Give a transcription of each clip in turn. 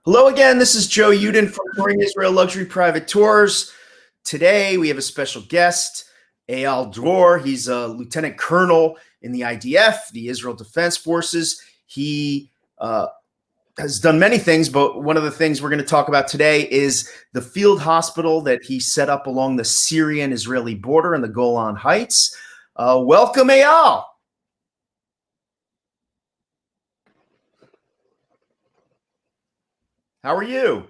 Hello again, this is Joe Yudin from Touring Israel Luxury Private Tours. Today we have a special guest, Eyal Dror. He's a lieutenant colonel in the IDF, the Israel Defense Forces. He has done many things, but one of the things we're going to talk about today is the field hospital that he set up along the Syrian-Israeli border in the Golan Heights. Welcome, Eyal. How are you?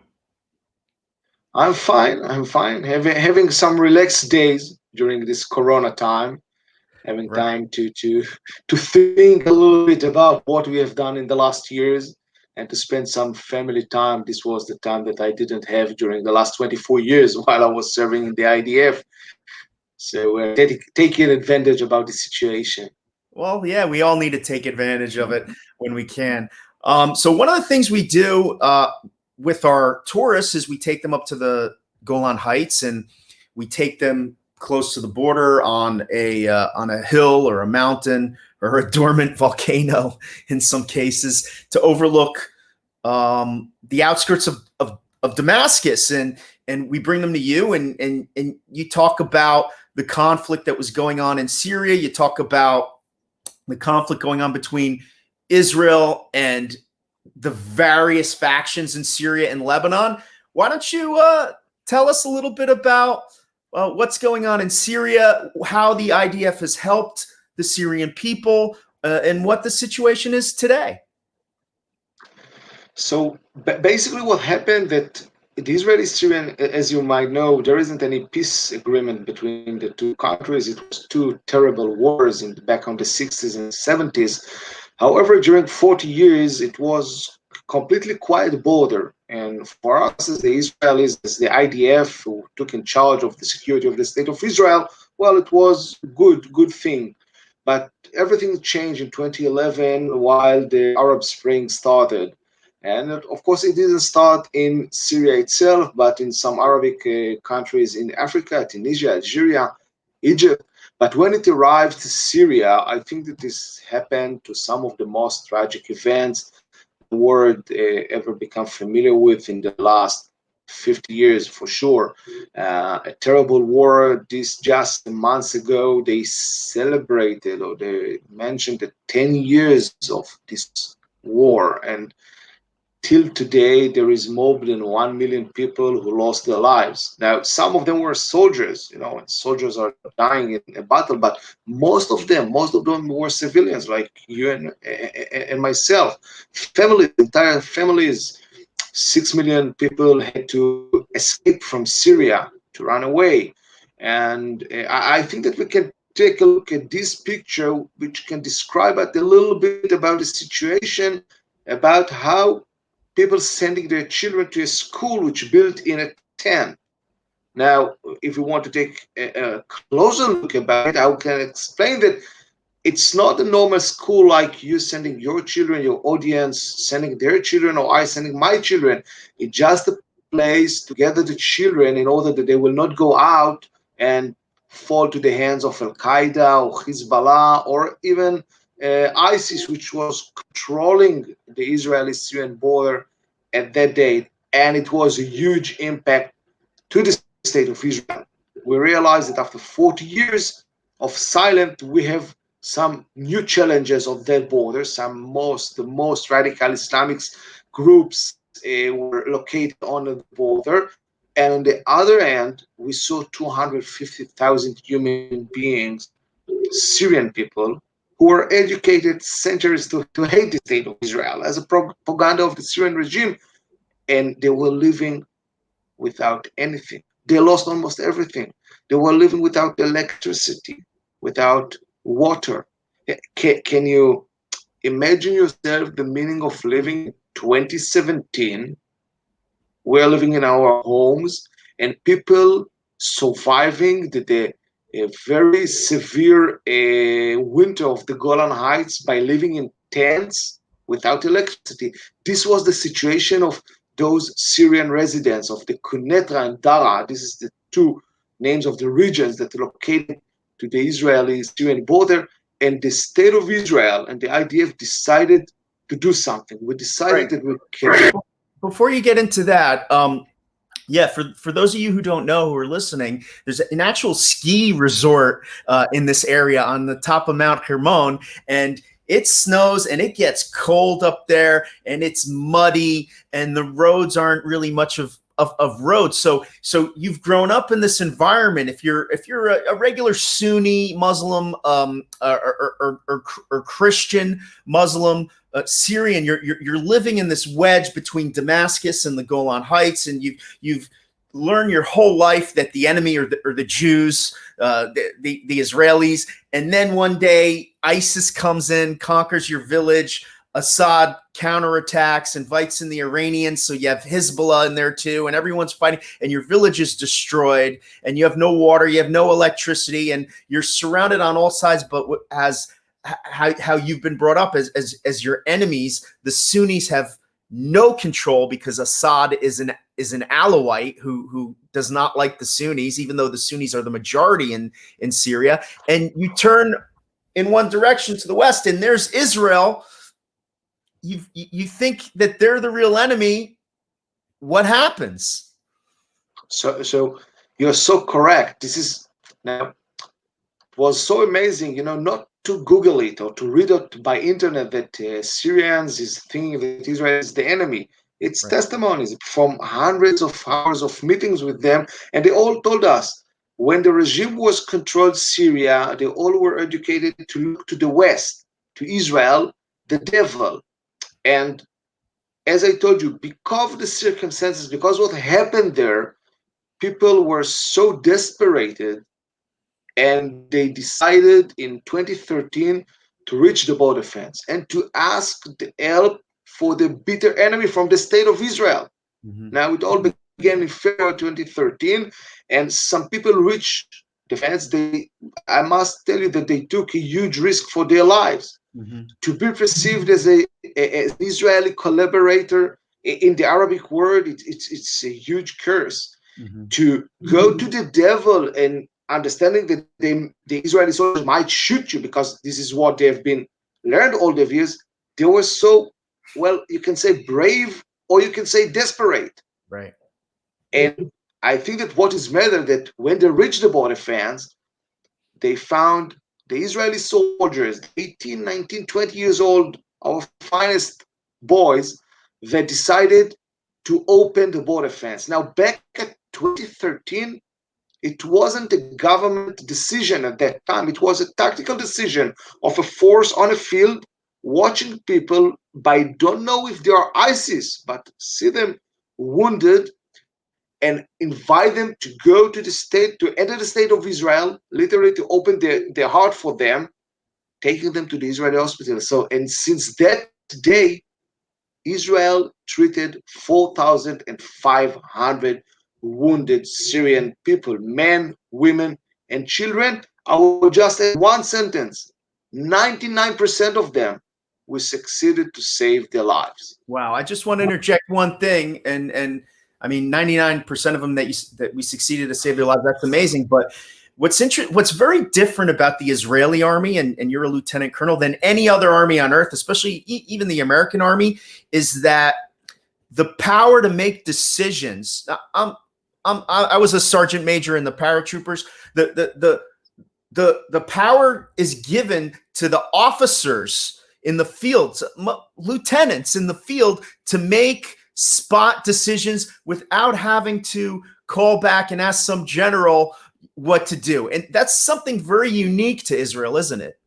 I'm fine. I'm fine. Having some relaxed days during this Corona time, having Right. time to think a little bit about what we have done in the last years and to spend some family time. This was the time that I didn't have during the last 24 years while I was serving in the IDF. So we're taking advantage about the situation. Well, yeah, we all need to take advantage of it when we can. So one of the things we do with our tourists is we take them up to the Golan Heights and we take them close to the border on a hill or a mountain or a dormant volcano in some cases to overlook the outskirts of Damascus, and we bring them to you, and you talk about the conflict that was going on in Syria. You talk about the conflict going on between Israel and the various factions in Syria and Lebanon. Why don't you tell us a little bit about what's going on in Syria, how the IDF has helped the Syrian people, and what the situation is today? So basically, what happened that the Israeli-Syrian, as you might know, there isn't any peace agreement between the two countries. It was two terrible wars back on the 60s and 70s. However, during 40 years, it was completely quiet border. And for us as the Israelis, as the IDF who took in charge of the security of the state of Israel, well, it was good thing. But everything changed in 2011 while the Arab Spring started. And of course, it didn't start in Syria itself, but in some Arabic countries in Africa, Tunisia, Algeria, Egypt. But when it arrived to Syria, I think that this happened to some of the most tragic events the world ever become familiar with in the last 50 years, for sure. A terrible war. This just months ago, they celebrated or they mentioned the 10 years of this war. And till today, there is more than 1 million people who lost their lives. Now, some of them were soldiers, and soldiers are dying in a battle, but most of them were civilians like you and myself. Families, entire families, 6 million people had to escape from Syria to run away. And I think that we can take a look at this picture, which can describe it a little bit about the situation, about how people sending their children to a school which built in a tent. Now, if you want to take a closer look about it, I can explain that it's not a normal school like you sending your children, your audience sending their children, or I sending my children. It's just a place to gather the children in order that they will not go out and fall to the hands of Al Qaeda or Hezbollah or even ISIS, which was controlling the Israeli Syrian border at that date. And it was a huge impact to the state of Israel. We realized that after 40 years of silence, we have some new challenges of that border. The most radical Islamic groups were located on the border. And on the other hand, we saw 250,000 human beings, Syrian people, who were educated centuries to hate the state of Israel as a propaganda of the Syrian regime, and they were living without anything. They lost almost everything. They were living without electricity, without water. Can you imagine yourself the meaning of living in 2017? We're living in our homes and people surviving the a very severe winter of the Golan Heights by living in tents without electricity. This was the situation of those Syrian residents of the Quneitra and Dara. This is the two names of the regions that are located to the Israeli-Syrian border. And the state of Israel and the IDF decided to do something. We decided Right. that we can before you get into that, yeah, for those of you who don't know who are listening, there's an actual ski resort in this area on the top of Mount Hermon, and it snows and it gets cold up there, and it's muddy, and the roads aren't really much of roads. So you've grown up in this environment. If you're a regular Sunni Muslim or Christian Muslim, Syrian, you're living in this wedge between Damascus and the Golan Heights, and you've learned your whole life that the enemy are the Jews, the Israelis, and then one day ISIS comes in, conquers your village. Assad counterattacks, invites in the Iranians, so you have Hezbollah in there too, and everyone's fighting, and your village is destroyed, and you have no water, you have no electricity, and you're surrounded on all sides. But as how you've been brought up as your enemies, the Sunnis have no control because Assad is an Alawite who does not like the Sunnis, even though the Sunnis are the majority in Syria. And you turn in one direction to the west, and there's Israel. You think that they're the real enemy. What happens? So you're so correct. This is now was so amazing, not to Google it or to read it by internet that Syrians is thinking that Israel is the enemy. It's Right. testimonies from hundreds of hours of meetings with them, and they all told us when the regime was controlled Syria, they all were educated to look to the West, to Israel, the devil. And as I told you, because of the circumstances, because what happened there, people were so desperate, and they decided in 2013 to reach the border fence and to ask the help for the bitter enemy from the state of Israel. Mm-hmm. Now, it all began in February 2013, and some people reached the fence. I must tell you that they took a huge risk for their lives. Mm-hmm. To be perceived as an Israeli collaborator in the Arabic world, it's a huge curse. Mm-hmm. To go to the devil and understanding that the Israeli soldiers might shoot you because this is what they've been learned all the years, they were so, well, you can say brave or you can say desperate. Right. And I think that what is matter that when they reached the border fence, they found the Israeli soldiers, 18, 19, 20 years old, our finest boys, that decided to open the border fence. Now, back at 2013, it wasn't a government decision at that time. It was a tactical decision of a force on a field watching people by don't know if they are ISIS, but see them wounded and invite them to go to the state, to enter the state of Israel, literally to open their heart for them, taking them to the Israeli hospital. So, and since that day, Israel treated 4,500 wounded Syrian people, men, women, and children. I will just add one sentence: 99% of them, we succeeded to save their lives. Wow. I just want to interject one thing, and I mean, 99% of them that we succeeded to save their lives. That's amazing. But what's very different about the Israeli army, and you're a lieutenant colonel, than any other army on earth, especially even the American army, is that the power to make decisions. I was a sergeant major in the paratroopers. The power is given to the officers in the field, lieutenants in the field, to make spot decisions without having to call back and ask some general what to do. And that's something very unique to Israel, isn't it?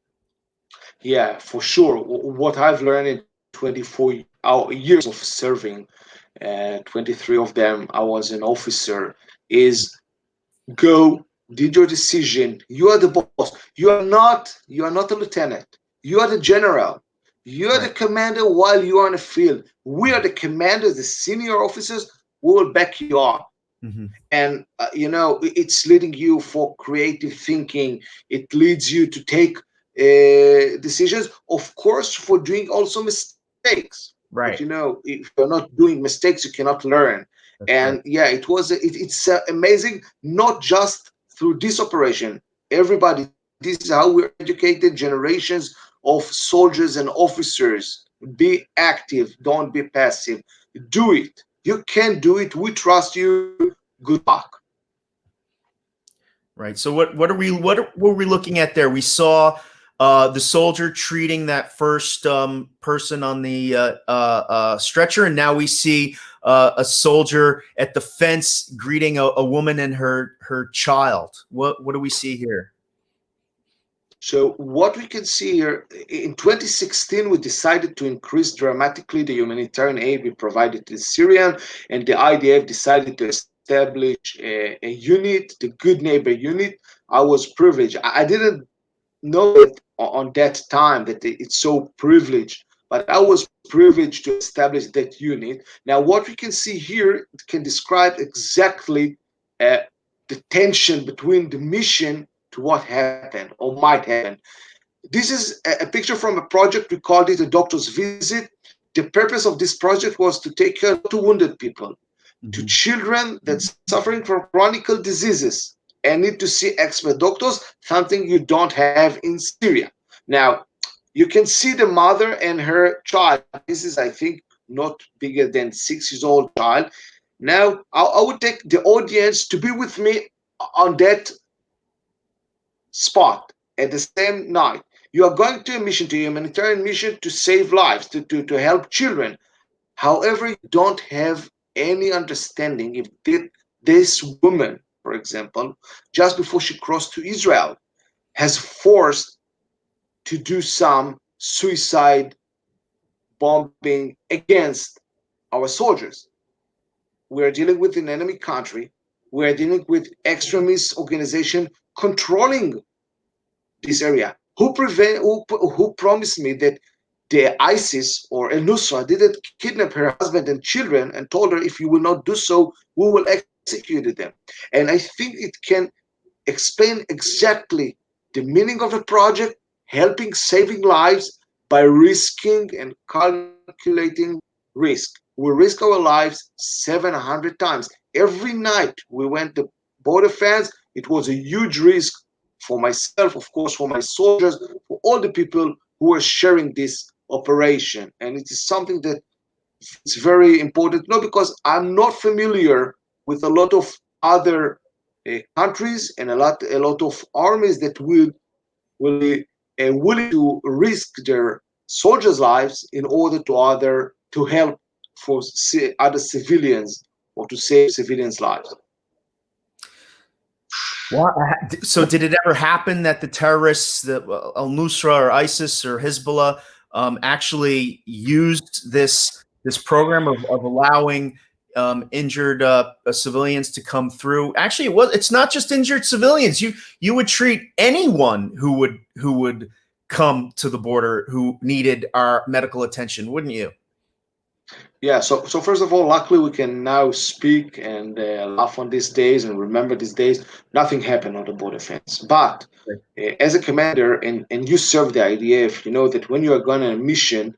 Yeah, for sure. What I've learned in 24 years of serving, 23 of them, I was an officer, is go, did your decision. You are the boss. You are not a lieutenant. You are the general. You are the commander while you are in the field. We are the commanders, the senior officers. We will back you up. Mm-hmm. And it's leading you for creative thinking. It leads you to take decisions, of course, for doing also mistakes. Right. But if you're not doing mistakes, you cannot learn. That's And right. yeah, it's amazing. Not just through this operation. Everybody, this is how we're educated generations of soldiers and officers. Be active, don't be passive. Do it. You can do it. We trust you. Good luck. Right. So what were we looking at there? We saw the soldier treating that first person on the stretcher, and now we see a soldier at the fence greeting a woman and her child. What do we see here? So what we can see here, in 2016, we decided to increase dramatically the humanitarian aid we provided to the Syrian, and the IDF decided to establish a unit, the Good Neighbor Unit. I was privileged. I didn't know it on that time that it's so privileged, but I was privileged to establish that unit. Now, what we can see here can describe exactly uh, the tension between the mission to what happened or might happen. This is a picture from a project. We called it a doctor's visit. The purpose of this project was to take care to wounded people, to children that's suffering from chronic diseases and need to see expert doctors, something you don't have in Syria. Now, you can see the mother and her child. This is, I think, not bigger than 6 years old child. Now, I would take the audience to be with me on that spot at the same night. You are going to a mission, to a humanitarian mission to save lives, to help children. However, you don't have any understanding if this woman, for example, just before she crossed to Israel, has forced to do some suicide bombing against our soldiers. We're dealing with an enemy country. We're dealing with extremist organization controlling this area. Who promised me that the ISIS or El Nusra didn't kidnap her husband and children and told her, if you will not do so, we will execute them. And I think it can explain exactly the meaning of the project, helping saving lives by risking and calculating risk. We risk our lives 700 times. Every night we went to border fence, it was a huge risk for myself, of course, for my soldiers, for all the people who were sharing this operation. And it is something that it's very important, not because I'm not familiar with a lot of other countries and a lot of armies that will be willing to risk their soldiers' lives in order to help for other civilians or to save civilians' lives. Well, so did it ever happen that the terrorists, the al-Nusra or ISIS or Hezbollah, actually used this program of allowing injured civilians to come through? Actually, it's not just injured civilians. You would treat anyone who would come to the border who needed our medical attention, wouldn't you? Yeah, so first of all, luckily we can now speak and laugh on these days and remember these days. Nothing happened on the border fence. But as a commander, and you serve the IDF, you know that when you are going on a mission,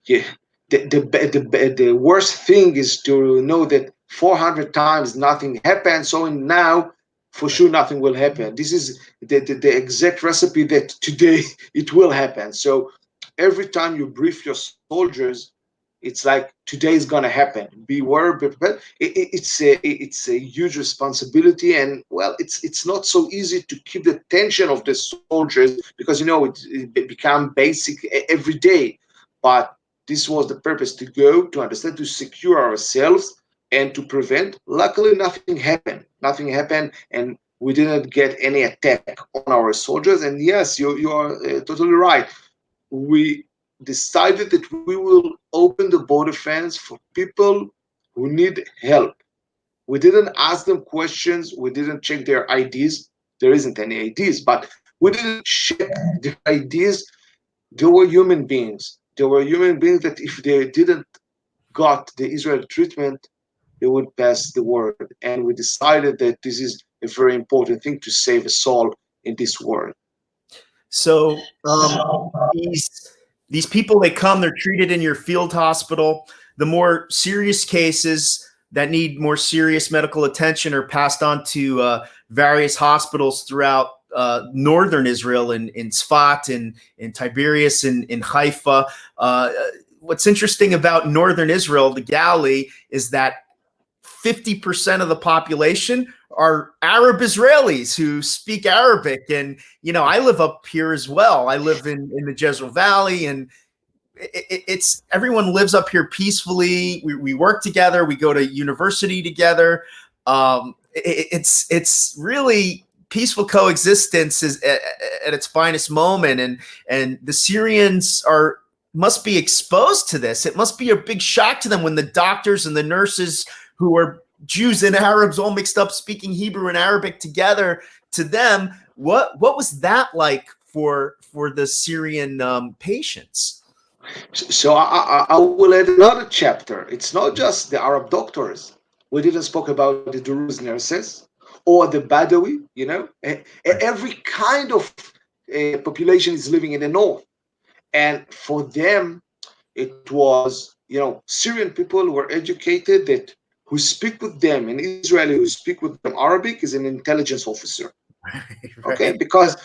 yeah, the worst thing is to know that 400 times nothing happened. So now, for sure, nothing will happen. This is the exact recipe that today it will happen. So every time you brief your soldiers, it's like today is gonna happen. Beware, be prepared. It's a huge responsibility, and well, it's not so easy to keep the tension of the soldiers because it become basic every day. But this was the purpose, to go, to understand, to secure ourselves and to prevent. Luckily, nothing happened. Nothing happened, and we didn't get any attack on our soldiers. And yes, you are totally right. We decided that we will open the border fence for people who need help. We didn't ask them questions. We didn't check their IDs. There isn't any IDs, but we didn't check their IDs. They were human beings. They were human beings that if they didn't got the Israel treatment, they would pass the word. And we decided that this is a very important thing to save a soul in this world. So these people, they come, they're treated in your field hospital. The more serious cases that need more serious medical attention are passed on to various hospitals throughout northern Israel, in Tzfat, in Tiberias, in Haifa. what's interesting about northern Israel, the Galilee, is that 50% of the population are Arab Israelis who speak Arabic. And, I live up here as well. I live in the Jezreel Valley, and it's everyone lives up here peacefully. We work together. We go to university together. It's really peaceful coexistence is at its finest moment. And the Syrians must be exposed to this. It must be a big shock to them when the doctors and the nurses who are Jews and Arabs all mixed up, speaking Hebrew and Arabic together. To them, what was that like for the Syrian patients? So I will add another chapter. It's not just the Arab doctors. We didn't spoke about the Druze nurses or the Badawi. Every kind of population is living in the north, and for them, it was Syrian people were educated that who speak with them, an Israeli who speak with them Arabic is an intelligence officer. Right. Okay, because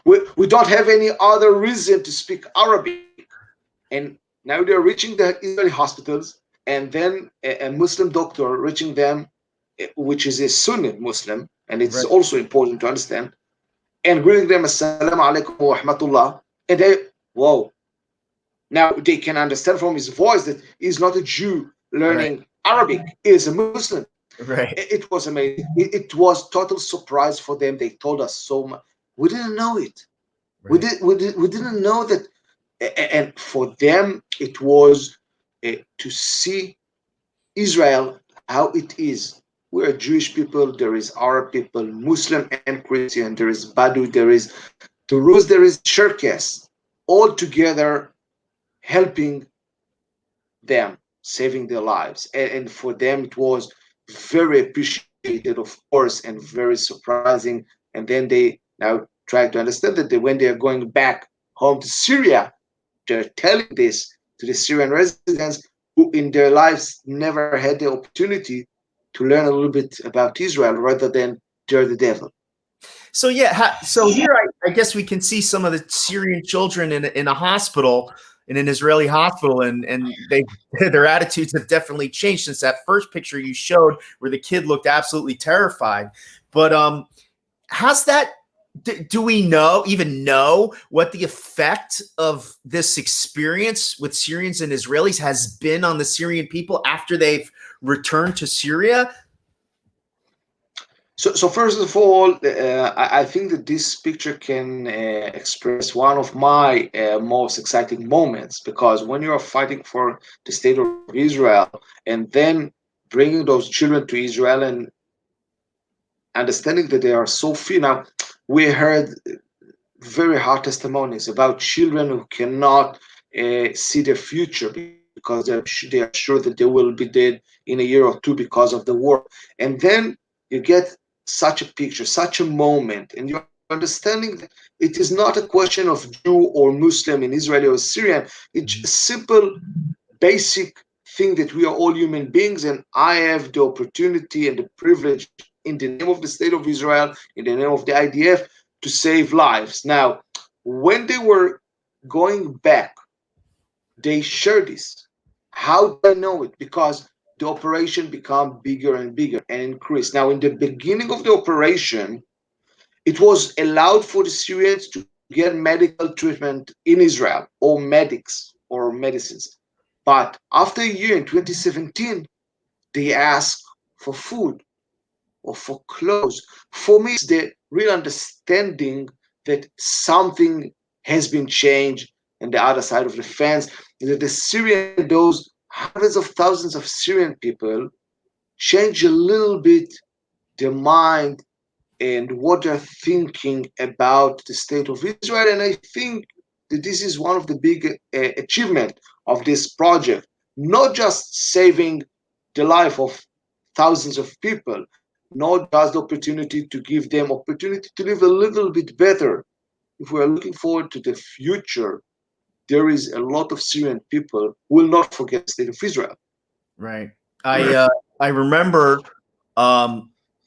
we don't have any other reason to speak Arabic. And now they're reaching the Israeli hospitals, and then a Muslim doctor reaching them, which is a Sunni Muslim, and it's Right. also important to understand, and greeting them, Assalamu alaikum wa rahmatullah. And they, whoa. Now they can understand from his voice that he's not a Jew learning Arabic, he is a Muslim. Right. It was amazing. It was total surprise for them. They told us so much. We didn't know it. Right. We didn't know that. And for them, it was to see Israel how it is. We're Jewish people. There is Arab people, Muslim and Christian. There is Badu. There is Druze. There is Cherkess. All together, helping them, saving their lives. And for them, it was very appreciated, of course, and very surprising. And then they now try to understand that when they are going back home to Syria, they're telling this to the Syrian residents who in their lives never had the opportunity to learn a little bit about Israel rather than they're the devil. So yeah, so here I guess we can see some of the Syrian children in a hospital, in an Israeli hospital, and their attitudes have definitely changed since that first picture you showed where the kid looked absolutely terrified. But has that? Do we even know what the effect of this experience with Syrians and Israelis has been on the Syrian people after they've returned to Syria? So first of all, I think that this picture can express one of my most exciting moments, because when you are fighting for the state of Israel and then bringing those children to Israel and understanding that they are so few. Now, we heard very hard testimonies about children who cannot see their future because they are sure that they will be dead in a year or two because of the war. And then you get such a picture, such a moment, and you're understanding that it is not a question of Jew or Muslim in Israeli or Syrian. It's a simple, basic thing that we are all human beings, and I have the opportunity and the privilege in the name of the state of Israel, in the name of the IDF, to save lives. Now, when they were going back, they shared this. How do I know it? Because the operation became bigger and bigger and increased. Now, in the beginning of the operation, it was allowed for the Syrians to get medical treatment in Israel, or medics or medicines. But after a year in 2017, they asked for food or for clothes. For me, it's the real understanding that something has been changed on the other side of the fence, that the Syrian, those hundreds of thousands of Syrian people, change a little bit their mind and what they're thinking about the state of Israel. And I think that this is one of the big achievements of this project, not just saving the life of thousands of people, not just the opportunity to give them opportunity to live a little bit better. If we are looking forward to the future, there is a lot of Syrian people who will not forget the state of Israel. Right. I remember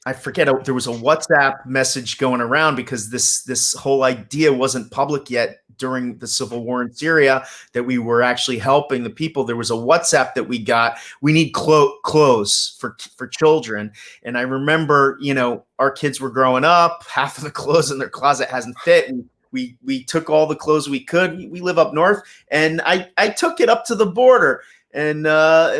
I forget, there was a WhatsApp message going around because this whole idea wasn't public yet during the civil war in Syria that we were actually helping the people. There was a WhatsApp that we got. We need clothes for children. And I remember, our kids were growing up. Half of the clothes in their closet hasn't fit. And we took all the clothes we could. We live up north, and I took it up to the border. And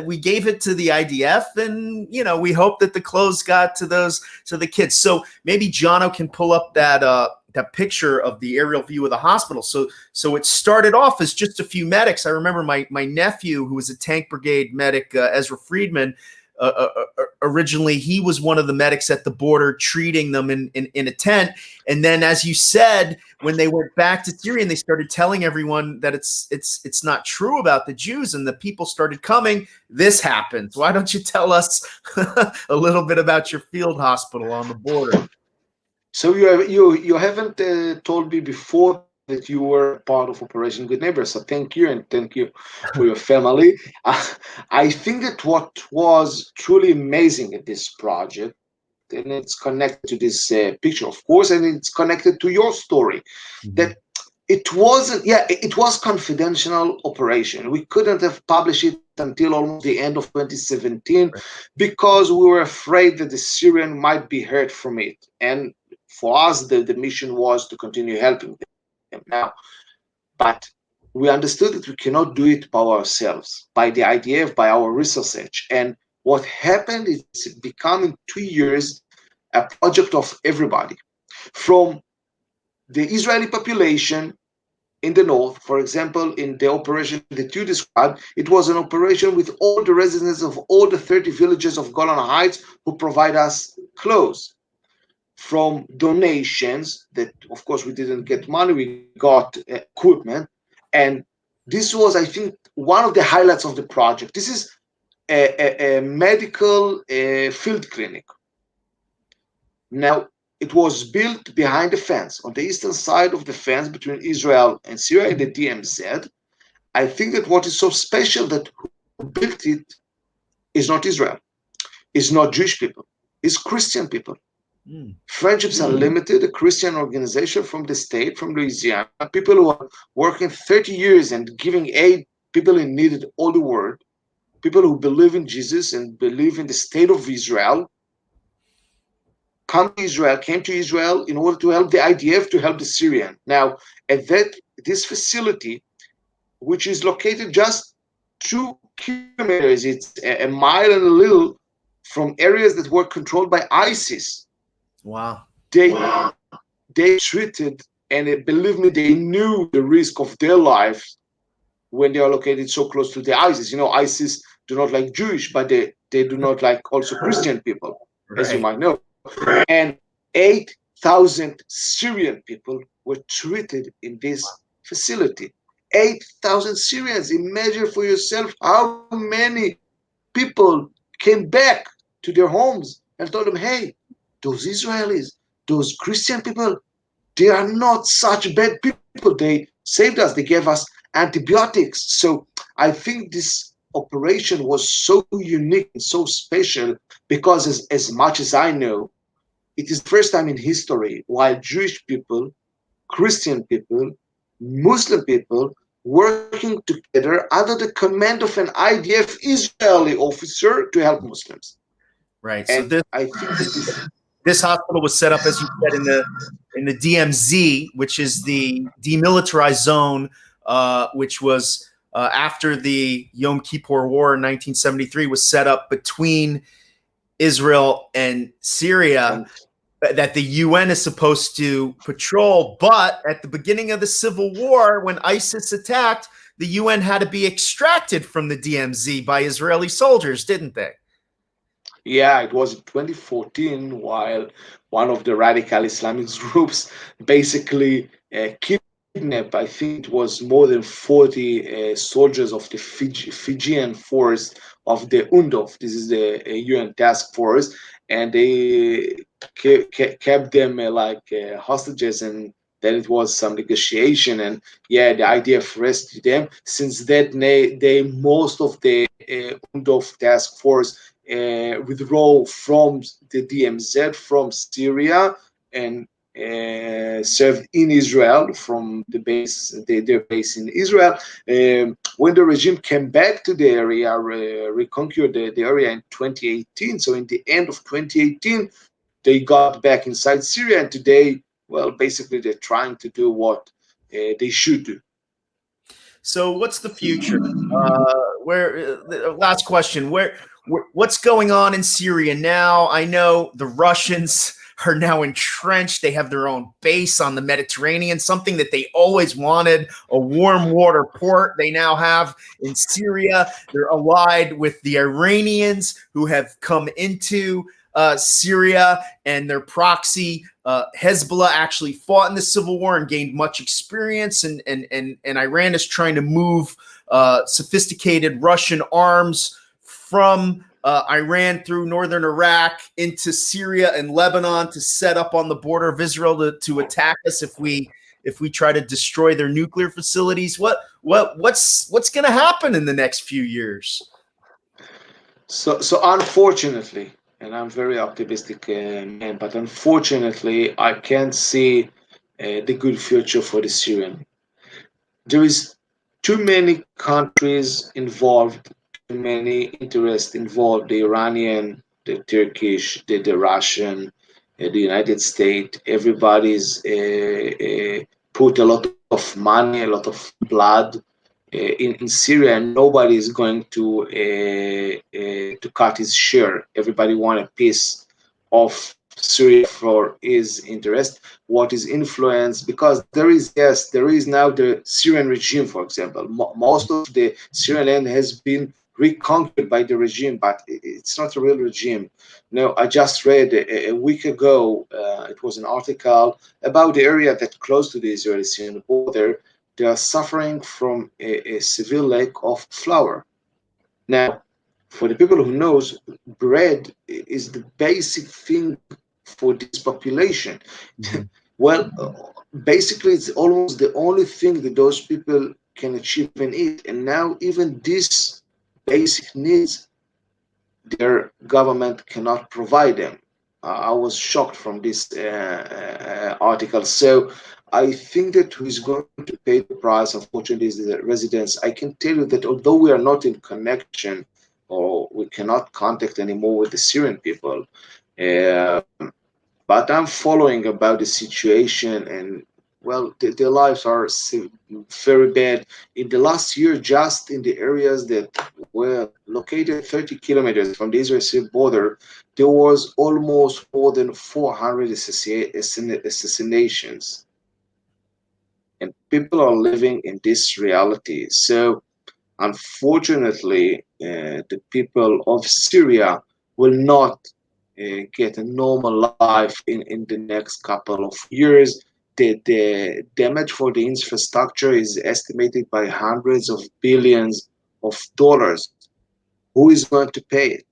we gave it to the IDF, and we hope that the clothes got to the kids. So maybe Jono can pull up that picture of the aerial view of the hospital. So it started off as just a few medics. I remember my nephew, who was a tank brigade medic, Ezra Friedman. Originally, he was one of the medics at the border treating them in a tent. And then, as you said, when they went back to Syria and they started telling everyone that it's not true about the Jews, and the people started coming, this happened. Why don't you tell us a little bit about your field hospital on the border? So you haven't told me before that you were part of Operation Good Neighbor. So thank you, and thank you for your family. I think that what was truly amazing at this project, and it's connected to this picture, of course, and it's connected to your story, that it was confidential operation. We couldn't have published it until almost the end of 2017 because we were afraid that the Syrian might be hurt from it. And for us, the mission was to continue helping them now. But we understood that we cannot do it by ourselves, by the IDF, by our research. And what happened is it became in 2 years a project of everybody. From the Israeli population in the north, for example, in the operation that you described, it was an operation with all the residents of all the 30 villages of Golan Heights who provide us clothes. From donations that, of course, we didn't get money, we got equipment. And this was, I think, one of the highlights of the project. This is a medical field clinic. Now, it was built behind the fence, on the eastern side of the fence between Israel and Syria in the DMZ. I think that what is so special that who built it is not Israel, is not Jewish people, it's Christian people. Friendships Unlimited, a Christian organization from the state, from Louisiana, people who are working 30 years and giving aid, people in need all the world, people who believe in Jesus and believe in the state of Israel, came to Israel in order to help the IDF, to help the Syrian. Now, at this facility, which is located just 2 kilometers, it's a mile and a little from areas that were controlled by ISIS. Wow. They treated, and believe me, they knew the risk of their lives when they are located so close to the ISIS. ISIS do not like Jewish, but they do not like also Christian people, as you might know. And 8,000 Syrian people were treated in this facility. 8,000 Syrians. Imagine for yourself how many people came back to their homes and told them, hey, those Israelis, those Christian people, they are not such bad people. They saved us. They gave us antibiotics. So I think this operation was so unique and so special because as much as I know, it is the first time in history while Jewish people, Christian people, Muslim people working together under the command of an IDF Israeli officer to help Muslims. Right. And so I think this hospital was set up, as you said, in the DMZ, which is the demilitarized zone, which was after the Yom Kippur War in 1973 was set up between Israel and Syria, that the UN is supposed to patrol. But at the beginning of the Civil War, when ISIS attacked, the UN had to be extracted from the DMZ by Israeli soldiers, didn't they? Yeah, it was in 2014 while one of the radical Islamic groups basically kidnapped, I think it was more than 40 soldiers of the Fijian force of the UNDOF. This is the UN task force. And they kept them hostages, and then it was some negotiation, and yeah, the IDF rescued them. Since that day, most of the UNDOF task force withdraw from the DMZ, from Syria, and served in Israel from the base, their base in Israel. When the regime came back to the area, reconquered the area in 2018. So in the end of 2018, they got back inside Syria, and today, well, basically they're trying to do what they should do. So what's the future? Last question. What's going on in Syria now? I know the Russians are now entrenched. They have their own base on the Mediterranean, something that they always wanted, a warm water port they now have in Syria. They're allied with the Iranians who have come into Syria, and their proxy Hezbollah actually fought in the civil war and gained much experience, and Iran is trying to move sophisticated Russian arms from Iran through northern Iraq into Syria and Lebanon to set up on the border of Israel to attack us if we try to destroy their nuclear facilities. What's going to happen in the next few years? So unfortunately, and I'm very optimistic man, but unfortunately, I can't see the good future for the Syrian. There is too many countries involved, too many interests involved. The Iranian, the Turkish, the Russian, the United States. Everybody's put a lot of money, a lot of blood in Syria, and nobody is going to cut his share. Everybody want a piece of Syria for his interest. What is influence? Because there is now the Syrian regime, for example. Most of the Syrian land has been reconquered by the regime, but it's not a real regime. No, I just read a week ago. It was an article about the area that close to the Israeli-Syrian border. They are suffering from a severe lack of flour. Now, for the people who knows, bread is the basic thing for this population. Mm-hmm. Well, basically, it's almost the only thing that those people can achieve and eat. And now, even these basic needs, their government cannot provide them. I was shocked from this article. So I think that who is going to pay the price, unfortunately, is the residents. I can tell you that although we are not in connection or we cannot contact anymore with the Syrian people, uh, but I'm following about the situation, and well, their lives are very bad. In the last year, just in the areas that were located 30 kilometers from the Israeli border, there was almost more than 400 assassinations, and people are living in this reality. So unfortunately, the people of Syria will not get a normal life in the next couple of years. The damage for the infrastructure is estimated by hundreds of billions of dollars. Who is going to pay it?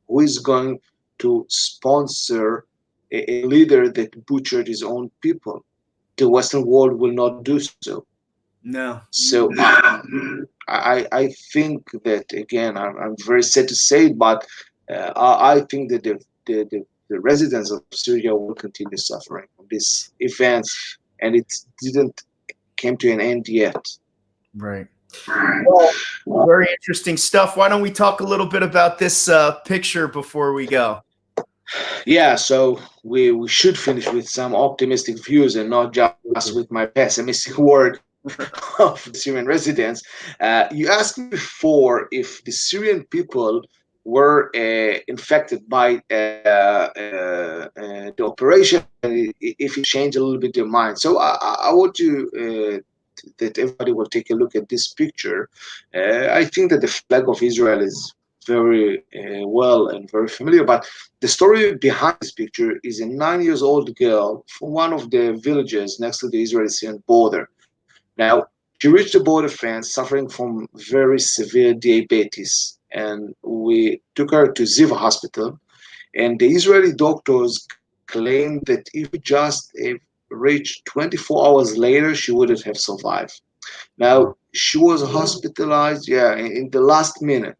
Who is going to sponsor a leader that butchered his own people? The Western world will not do so. No. So I think that again, I'm very sad to say it, but I think that the residents of Syria will continue suffering from this event, and it didn't came to an end yet. Right. Well, very interesting stuff. Why don't we talk a little bit about this picture before we go? Yeah, so we should finish with some optimistic views and not just with my pessimistic word of the Syrian residents. You asked me before if the Syrian people were infected by the operation, if it changed a little bit their mind. So I want to that everybody will take a look at this picture. I think that the flag of Israel is very well and very familiar, but the story behind this picture is a 9 years old girl from one of the villages next to the Israeli-Syrian border. Now, she reached the border fence suffering from very severe diabetes, and we took her to Ziva Hospital. And the Israeli doctors claimed that if we just reached 24 hours later, she wouldn't have survived. Now, she was hospitalized, yeah, in the last minute.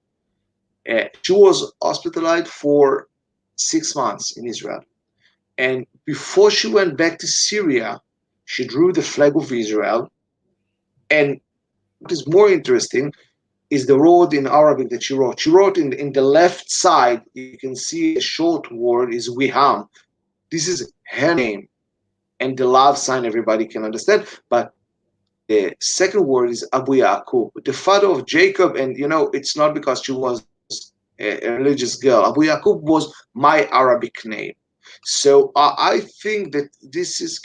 She was hospitalized for 6 months in Israel. And before she went back to Syria, she drew the flag of Israel. And what is more interesting is the word in Arabic that she wrote. She wrote in the left side, you can see a short word is Wiham. This is her name. And the love sign everybody can understand. But the second word is Abu Yaqub, the father of Jacob. And it's not because she was a religious girl. Abu Yaqub was my Arabic name. So I think that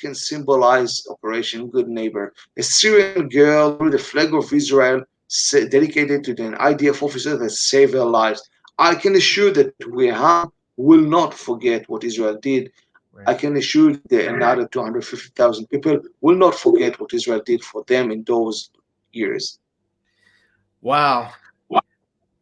can symbolize Operation Good Neighbor. A Syrian girl through the flag of Israel, dedicated to the IDF officer that saved their lives. I can assure that Weham will not forget what Israel did. Right. I can assure that another 250,000 people will not forget what Israel did for them in those years. Wow.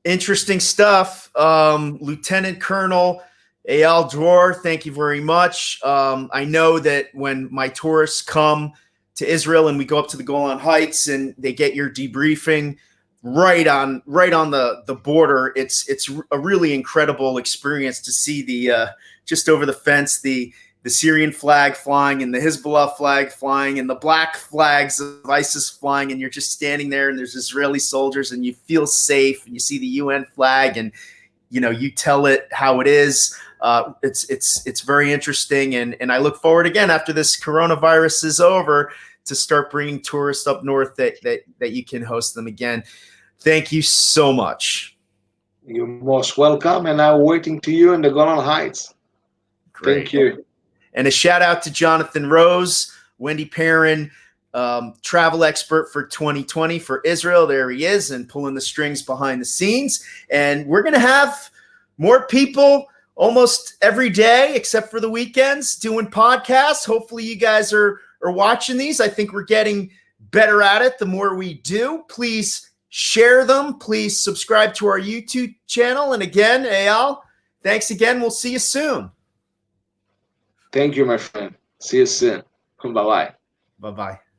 Interesting stuff. Lieutenant Colonel Eyal Dror, thank you very much. I know that when my tourists come to Israel and we go up to the Golan Heights and they get your debriefing right on the border, it's a really incredible experience to see the just over the fence the Syrian flag flying and the Hezbollah flag flying and the black flags of ISIS flying, and you're just standing there and there's Israeli soldiers and you feel safe and you see the UN flag and you tell it how it is. It's very interesting, and I look forward again after this coronavirus is over to start bringing tourists up north that you can host them again. Thank you so much. You're most welcome, and I'm waiting to you in the Golan Heights. Great. Thank you. And a shout out to Jonathan Rose, Wendy Perrin, travel expert for 2020 for Israel. There he is, and pulling the strings behind the scenes. And we're going to have more people almost every day, except for the weekends, doing podcasts. Hopefully you guys are watching these. I think we're getting better at it the more we do. Please share them. Please subscribe to our YouTube channel. And again, Eyal, thanks again. We'll see you soon. Thank you, my friend. See you soon. Bye-bye. Bye-bye.